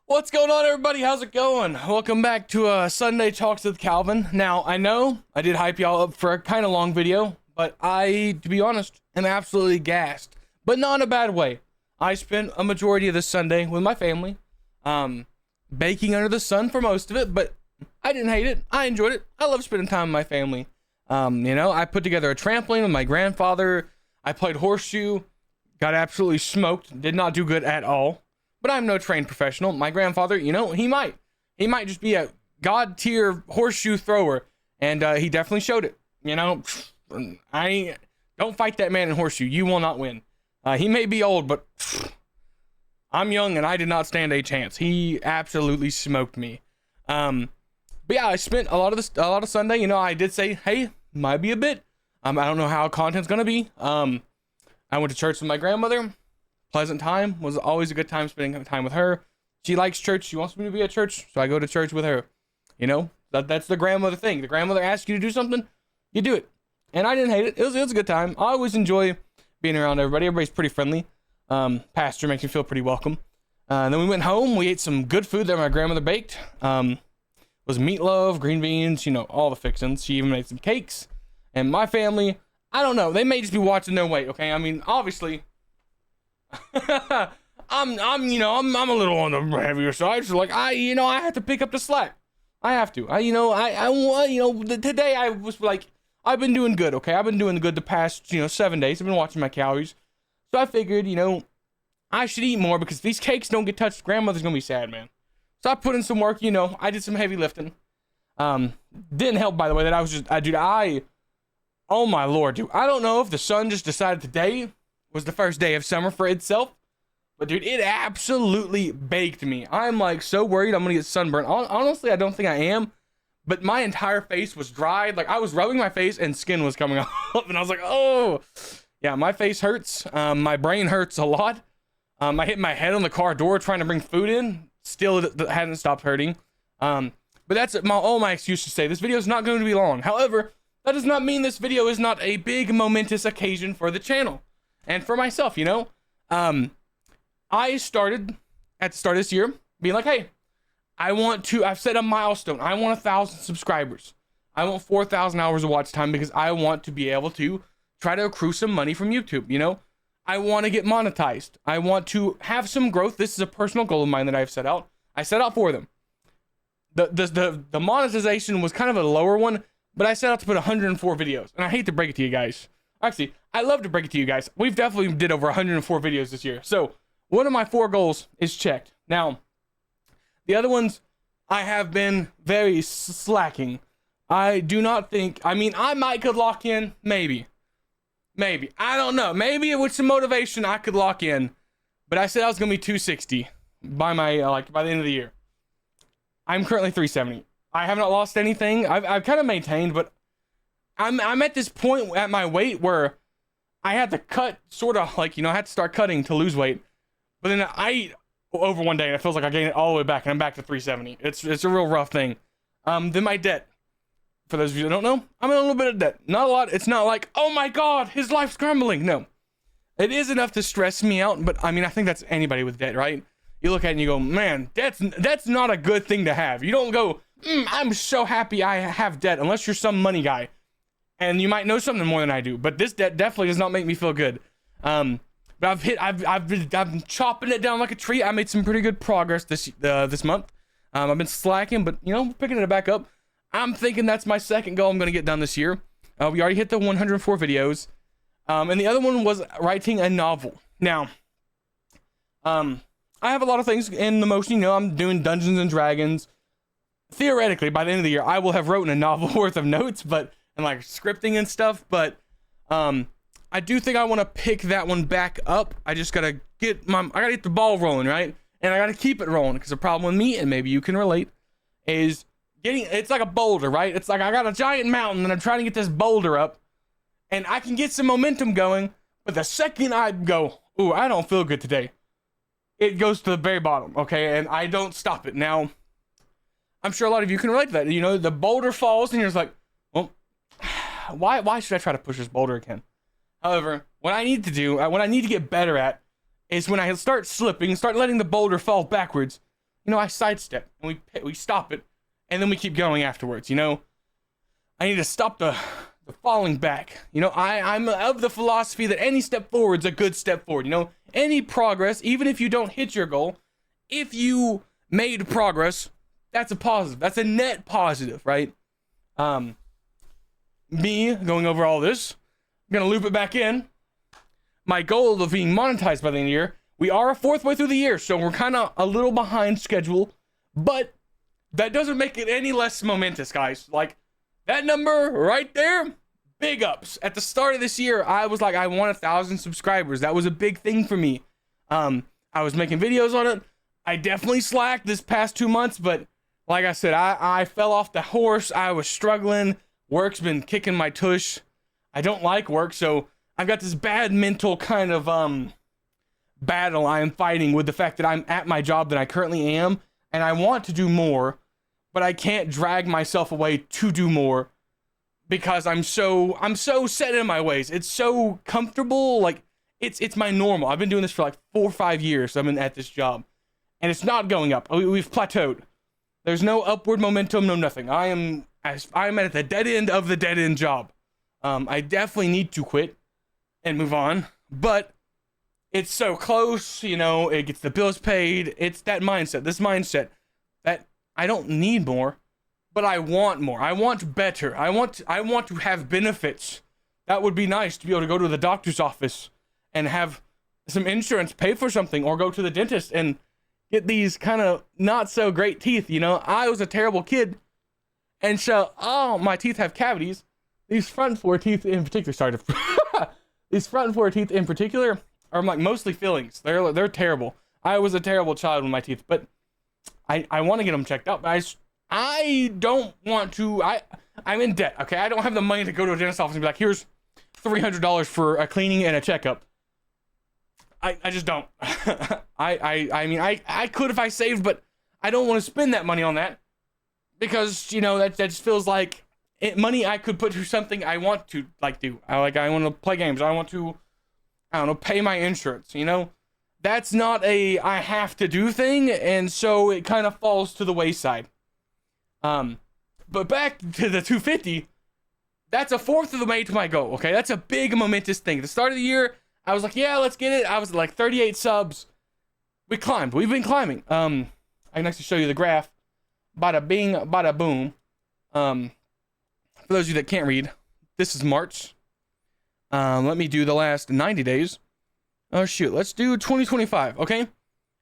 What's going on, everybody? How's it going? Welcome back to Sunday Talks with Calvin. Now, I know I did hype y'all up for a kind of long video, but to be honest, am absolutely gassed, but not in a bad way. I spent a majority of this Sunday with my family, baking under the sun for most of it, but I didn't hate it. I enjoyed it. I love spending time with my family. I put together a trampoline with my grandfather. I played horseshoe, got absolutely smoked, did not do good at all. But I'm no trained professional. My grandfather, he might just be a god tier horseshoe thrower, and he definitely showed it. Don't fight that man in horseshoe. You will not win. He may be old, but I'm young and I did not stand a chance. He absolutely smoked me. But yeah, I spent a lot of Sunday. I did say, hey, might be a bit. I don't know how content's gonna be. I went to church with my grandmother. Pleasant time. Was always a good time spending time with her. She likes church. She wants me to be at church, so I go to church with her. That's the grandmother thing. The grandmother asks you to do something, you do it. And I didn't hate it. It was a good time. I always enjoy being around everybody. Everybody's pretty friendly. Pastor makes me feel pretty welcome. And then we went home. We ate some good food that my grandmother baked. Was meatloaf, green beans, all the fixings. She even made some cakes. And my family, I don't know. They may just be watching their weight. Okay, I mean, obviously. I'm a little on the heavier side, so I have to pick up the slack. I have to. Today I was like, I've been doing good, okay? I've been doing good the past, 7 days. I've been watching my calories. So I figured, I should eat more because if these cakes don't get touched, grandmother's gonna be sad, man. So I put in some work, I did some heavy lifting. Didn't help, by the way, that oh my Lord, dude. I don't know if the sun just decided today was the first day of summer for itself, but dude, it absolutely baked me. I'm so worried I'm gonna get sunburned. Honestly, I don't think I am, but my entire face was dried. I was rubbing my face and skin was coming off, and I was like, oh yeah, my face hurts. My brain hurts a lot. I hit my head on the car door trying to bring food in. Still hadn't stopped hurting. But that's all my excuse to say this video is not going to be long. However, that does not mean this video is not a big momentous occasion for the channel. And for myself, I started at the start of this year being like, hey, I've set a milestone. I want 1,000 subscribers. I want 4,000 hours of watch time because I want to be able to try to accrue some money from YouTube. I want to get monetized. I want to have some growth. This is a personal goal of mine that I've set out. I set out for them. The monetization was kind of a lower one, but I set out to put 104 videos. And I hate to break it to you guys. Actually, I love to break it to you guys. We've definitely did over 104 videos this year. So one of my 4 goals is checked. Now, the other ones, I have been very slacking. I do not think, I might could lock in, maybe. I don't know. Maybe with some motivation, I could lock in. But I said I was going to be 260 by by the end of the year. I'm currently 370. I have not lost anything. I've kind of maintained, but I'm at this point at my weight where I had to cut I had to start cutting to lose weight. But then I eat over one day and it feels like I gained it all the way back and I'm back to 370. It's a real rough thing. Then my debt. For those of you that don't know, I'm in a little bit of debt. Not a lot. It's not like, oh my God, his life's crumbling. No. It is enough to stress me out, but I think that's anybody with debt, right? You look at it and you go, man, that's not a good thing to have. You don't go, I'm so happy I have debt, unless you're some money guy. And you might know something more than I do, but this debt definitely does not make me feel good. But I've been chopping it down like a tree. I made some pretty good progress this month. I've been slacking, but picking it back up. I'm thinking that's my second goal I'm going to get done this year. We already hit the 104 videos. And the other one was writing a novel. Now, I have a lot of things in the motion. I'm doing Dungeons and Dragons. Theoretically, by the end of the year, I will have written a novel worth of notes, and scripting and stuff. But I do think I want to pick that one back up. I just gotta get the ball rolling, right? And I gotta keep it rolling, because the problem with me, and maybe you can relate, is it's like a boulder, right? It's like I got a giant mountain and I'm trying to get this boulder up, and I can get some momentum going, but the second I go, ooh, I don't feel good today, it goes to the very bottom, okay? And I don't stop it. Now, I'm sure a lot of you can relate to that. The boulder falls and you're just like, well, why should I try to push this boulder again? However, what I need to get better at is when I start slipping, start letting the boulder fall backwards, I sidestep and we stop it, and then we keep going afterwards. I need to stop the falling back. I'm of the philosophy that any step forward is a good step forward. Any progress, even if you don't hit your goal, if you made progress, that's a positive. That's a net positive, right? Me going over all this, I'm gonna loop it back in. My goal of being monetized by the end of the year. We are a fourth way through the year, so we're kind of a little behind schedule, but that doesn't make it any less momentous, guys. Like, that number right there, big ups. At the start of this year, I was like, I want 1,000 subscribers. That was a big thing for me. I was making videos on it. I definitely slacked this past 2 months, but like I said, I fell off the horse. I was struggling. Work's been kicking my tush. I don't like work, so I've got this bad mental kind of battle I am fighting with the fact that I'm at my job that I currently am, and I want to do more, but I can't drag myself away to do more because I'm so set in my ways. It's so comfortable, like it's my normal. I've been doing this for like 4 or 5 years. I've been at this job, and it's not going up. We've plateaued. There's no upward momentum, no nothing. I'm at the dead end of the dead end job. I definitely need to quit and move on, but it's so close, it gets the bills paid. It's that mindset, this mindset that I don't need more, but I want more. I want better. I want to have benefits. That would be nice to be able to go to the doctor's office and have some insurance pay for something, or go to the dentist and get these kind of not so great teeth. I was a terrible kid, and so my teeth have cavities. These front 4 teeth in particular, these front 4 teeth in particular are like mostly fillings. They're terrible. I was a terrible child with my teeth, but I want to get them checked out. But I don't want to. I'm in debt. Okay, I don't have the money to go to a dentist office and be like, here's $300 for a cleaning and a checkup. I just don't. I mean, I could if I saved, but I don't want to spend that money on that because that just feels like money I could put to something I want to do. I want to play games. I want to, pay my insurance. That's not a I have to do thing, and so it kind of falls to the wayside. But back to the 250. That's a fourth of the way to my goal. Okay, that's a big momentous thing. At the start of the year, I was like, yeah, let's get it. I was at like 38 subs. We climbed. We've been climbing. I can actually show you the graph. Bada bing, bada boom. For those of you that can't read, this is March. Let me do the last 90 days. Oh, shoot. Let's do 2025, okay?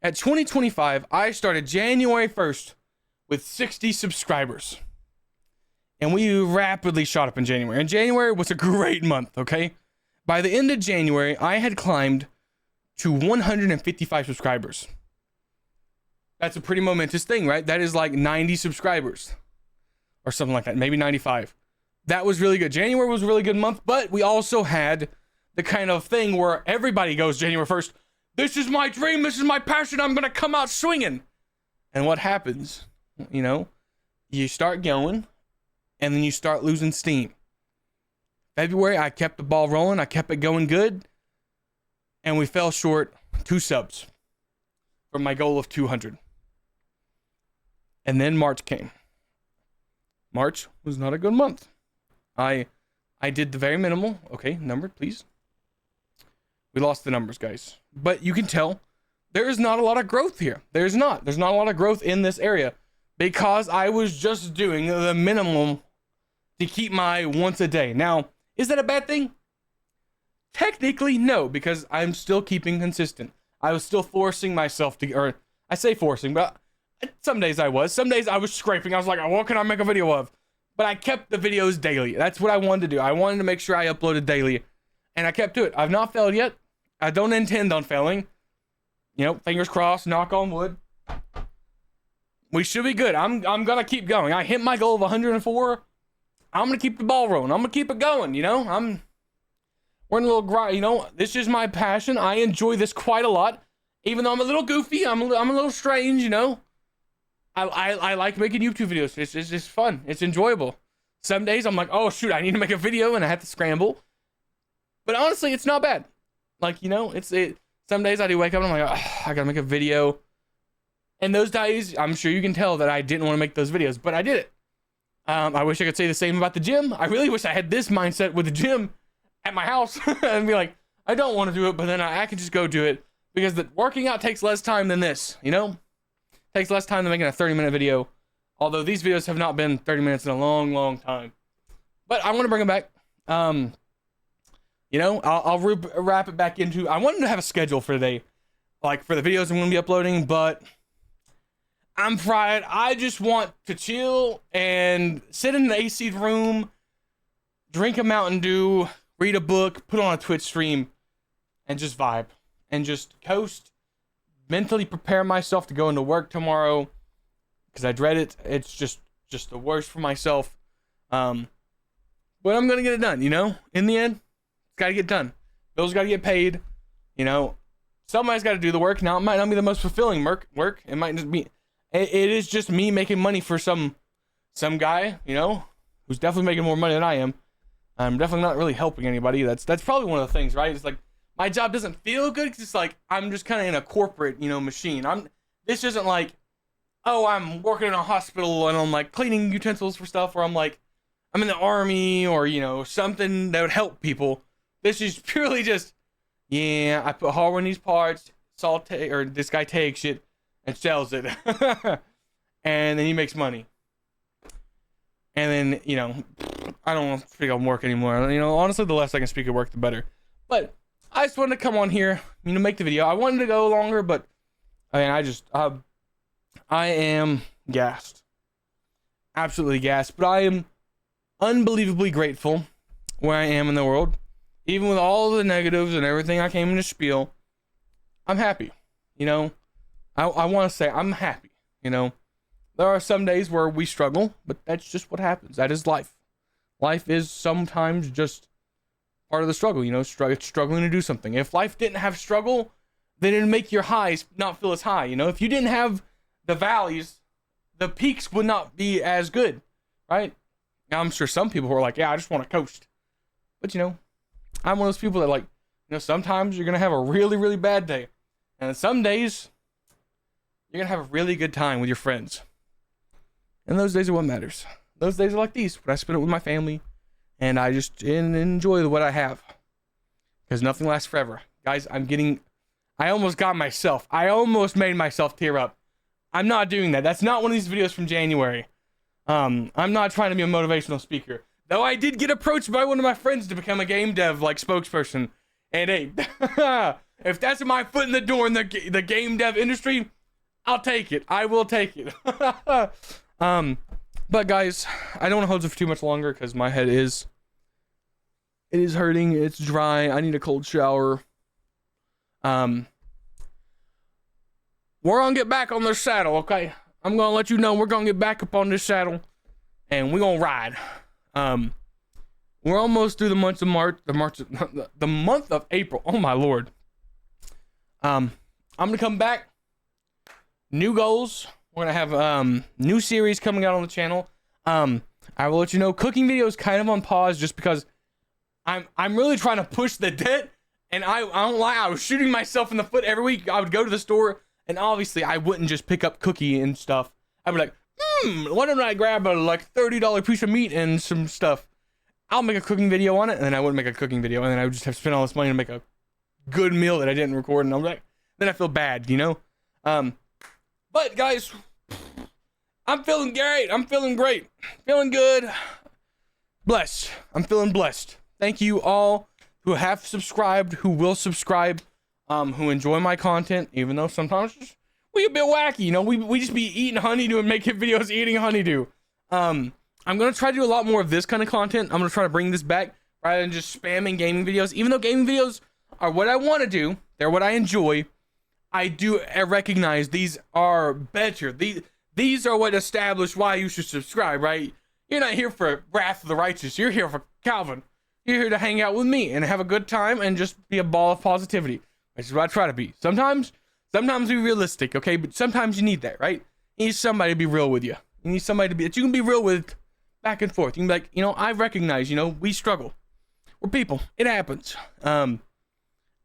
At 2025, I started January 1st with 60 subscribers. And we rapidly shot up in January. And January was a great month, okay? By the end of January, I had climbed to 155 subscribers. That's a pretty momentous thing, right? That is like 90 subscribers. Or something like that. Maybe 95. That was really good. January was a really good month, but we also had the kind of thing where everybody goes January 1st, this is my dream, this is my passion, I'm going to come out swinging. And what happens? You start going, and then you start losing steam. February, I kept the ball rolling, I kept it going good, and we fell short 2 subs from my goal of 200. And then March came. March was not a good month. I did the very minimal. Okay, number, please. We lost the numbers, guys. But you can tell there is not a lot of growth here. There's not a lot of growth in this area because I was just doing the minimum to keep my once a day. Now, is that a bad thing? Technically, no, because I'm still keeping consistent. I was still forcing myself to, or I say forcing, but some days I was. Some days I was scraping. I was like, what can I make a video of? But I kept the videos daily. That's what I wanted to do. I wanted to make sure I uploaded daily. And I kept to it. I've not failed yet. I don't intend on failing. Fingers crossed, knock on wood. We should be good. I'm gonna keep going. I hit my goal of 104. I'm gonna keep the ball rolling. I'm gonna keep it going, we're in a little grind, this is my passion. I enjoy this quite a lot. Even though I'm a little goofy, I'm a little strange, I like making YouTube videos. It's just fun. It's enjoyable. Some days I'm like, oh shoot, I need to make a video and I have to scramble. But honestly, it's not bad. Like, some days I do wake up and I'm like, oh, I gotta make a video. And those days, I'm sure you can tell that I didn't want to make those videos, but I did it. I wish I could say the same about the gym. I really wish I had this mindset with the gym at my house and be like, I don't want to do it, but then I can just go do it, because the working out takes less time than this, you know? Takes less time than making a 30-minute video. Although these videos have not been 30 minutes in a long, long time. But I want to bring them back. You know, I'll wrap it back into, I wanted to have a schedule for today, like for the videos I'm going to be uploading, but I'm fried. I just want to chill and sit in an AC room, drink a Mountain Dew, read a book, put on a Twitch stream, and just vibe and just coast, mentally prepare myself to go into work tomorrow, because I dread it. It's just the worst for myself. But I'm going to get it done, you know? In the end, it's got to get done. Bills got to get paid, you know? Somebody's got to do the work. Now, it might not be the most fulfilling work. It might just be, it is just me making money for some guy, you know, who's definitely making more money than I am. I'm definitely not really helping anybody. That's probably one of the things, right? It's like, my job doesn't feel good because it's like, I'm just kind of in a corporate, you know, machine. This isn't like, oh, I'm working in a hospital and I'm like cleaning utensils for stuff, or I'm like, I'm in the army, or, you know, something that would help people. This is purely just, yeah, I put hardware in these parts, or this guy takes it and sells it. And then he makes money. And then, you know, I don't want to speak on work anymore. You know, honestly, the less I can speak of work, the better. But I just wanted to come on here, you know, make the video. I wanted to go longer, but I mean, I am gassed. Absolutely gassed. But I am unbelievably grateful where I am in the world. Even with all the negatives and everything I came in to spiel, I'm happy. You know, I want to say I'm happy. You know, there are some days where we struggle, but that's just what happens. That is life. Life is sometimes just part of the struggle. You know, struggling to do something. If life didn't have struggle, then it'd make your highs not feel as high. You know, if you didn't have the valleys, the peaks would not be as good, right? Now, I'm sure some people who are like, yeah, I just want to coast. But, you know, I'm one of those people that, like, you know, sometimes you're going to have a really, really bad day. And some days, you're going to have a really good time with your friends. And those days are what matters. Those days are like these, when I spend it with my family, and I just enjoy what I have. Because nothing lasts forever. Guys, I almost made myself tear up. I'm not doing that. That's not one of these videos from January. I'm not trying to be a motivational speaker. Though I did get approached by one of my friends to become a game dev, like, spokesperson. And hey, if that's my foot in the door in the game dev industry, I'll take it. I will take it. But guys, I don't want to hold it for too much longer because my head is hurting. It's dry. I need a cold shower. We're gonna get back on this saddle, okay? I'm gonna let you know we're gonna get back up on this saddle, and we're gonna ride. We're almost through the month of March, the month of April. Oh my lord. I'm gonna come back. New goals. We're gonna have new series coming out on the channel. I will let you know cooking videos kind of on pause just because I'm really trying to push the debt, and I don't lie, I was shooting myself in the foot every week. I would go to the store, and obviously I wouldn't just pick up cookie and stuff. I'd be like, why don't I grab a like $30 piece of meat and some stuff? I'll make a cooking video on it, and then I wouldn't make a cooking video, and then I would just have to spend all this money to make a good meal that I didn't record, and I'm like, then I feel bad, you know? But guys, I'm feeling great. I'm feeling great. Feeling good. Blessed. I'm feeling blessed. Thank you all who have subscribed, who will subscribe, who enjoy my content, even though sometimes we a bit wacky, you know? We just be eating honeydew and making videos eating honeydew. I'm going to try to do a lot more of this kind of content. I'm going to try to bring this back rather than just spamming gaming videos. Even though gaming videos are what I want to do, they're what I enjoy, I do recognize these are better. These are what establish why you should subscribe, right? You're not here for Wrath of the Righteous. You're here for Calvin. You're here to hang out with me and have a good time and just be a ball of positivity, which is what I try to be. Sometimes be realistic, okay? But sometimes you need that, right? You need somebody to be real with you. You need somebody that you can be real with back and forth. You can be like, you know, I recognize, you know, we struggle. We're people. It happens. I'm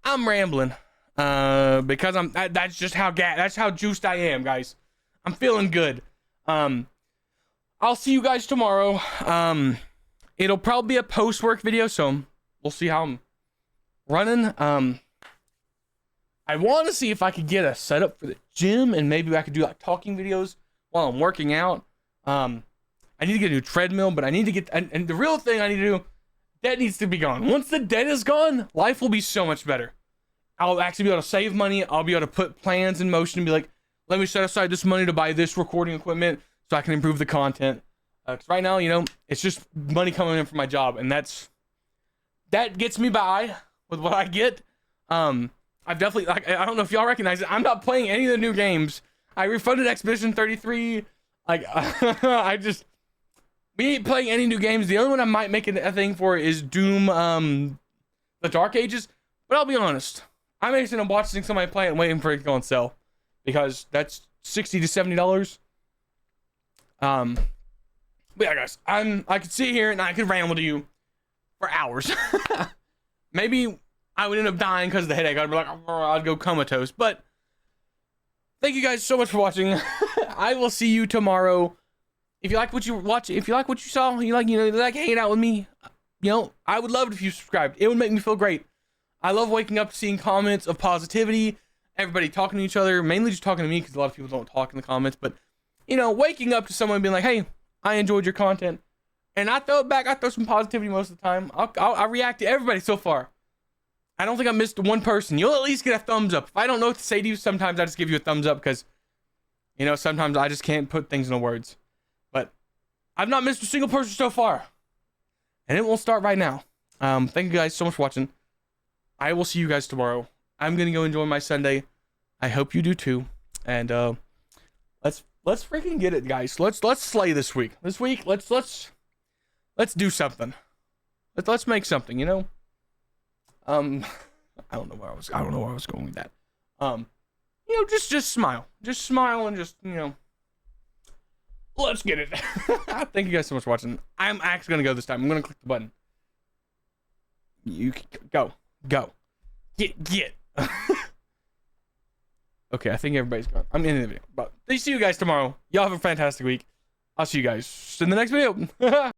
rambling because that's just how juiced I am, guys. I'm feeling good. I'll see you guys tomorrow. It'll probably be a post-work video, so we'll see how I'm running. I want to see if I could get a setup for the gym, and maybe I could do like talking videos while I'm working out. I need to get a new treadmill, but I need to get, and the real thing I need to do, debt needs to be gone. Once the debt is gone, life will be so much better. I'll actually be able to save money. I'll be able to put plans in motion and be like, let me set aside this money to buy this recording equipment so I can improve the content. Because right now, you know, it's just money coming in from my job, and that gets me by with what I get. I've definitely, like, I don't know if y'all recognize it, I'm not playing any of the new games. I refunded Expedition 33. Like, we ain't playing any new games. The only one I might make a thing for is Doom, the Dark Ages. But I'll be honest, I'm interested in watching somebody play it and waiting for it to go on sale, because that's $60 to $70. But yeah, guys, I could sit here and I could ramble to you for hours. Maybe I would end up dying because of the headache. I'd be like, oh, I'd go comatose. But thank you guys so much for watching. I will see you tomorrow. If you like what you watch, if you like what you saw, you like hanging out with me, you know, I would love it if you subscribed. It would make me feel great. I love waking up seeing comments of positivity, everybody talking to each other, mainly just talking to me because a lot of people don't talk in the comments. But you know, waking up to someone being like, hey, I enjoyed your content, and I throw it back. I throw some positivity most of the time. I'll react to everybody so far. I don't think I missed one person. You'll at least get a thumbs up. If I don't know what to say to you, sometimes I just give you a thumbs up because, you know, sometimes I just can't put things into words. But I've not missed a single person so far, and it won't start right now. Thank you guys so much for watching. I will see you guys tomorrow. I'm gonna go enjoy my Sunday. I hope you do too. And let's freaking get it, guys. Let's slay this week. This week, let's do something. Let's make something, you know. I don't know where I was going with that. You know, just smile. Just smile and just, you know, let's get it. Thank you guys so much for watching. I'm actually gonna go this time. I'm gonna click the button. You can go. Get. Okay, I think everybody's gone. I'm in the video. But see you guys tomorrow. Y'all have a fantastic week. I'll see you guys in the next video.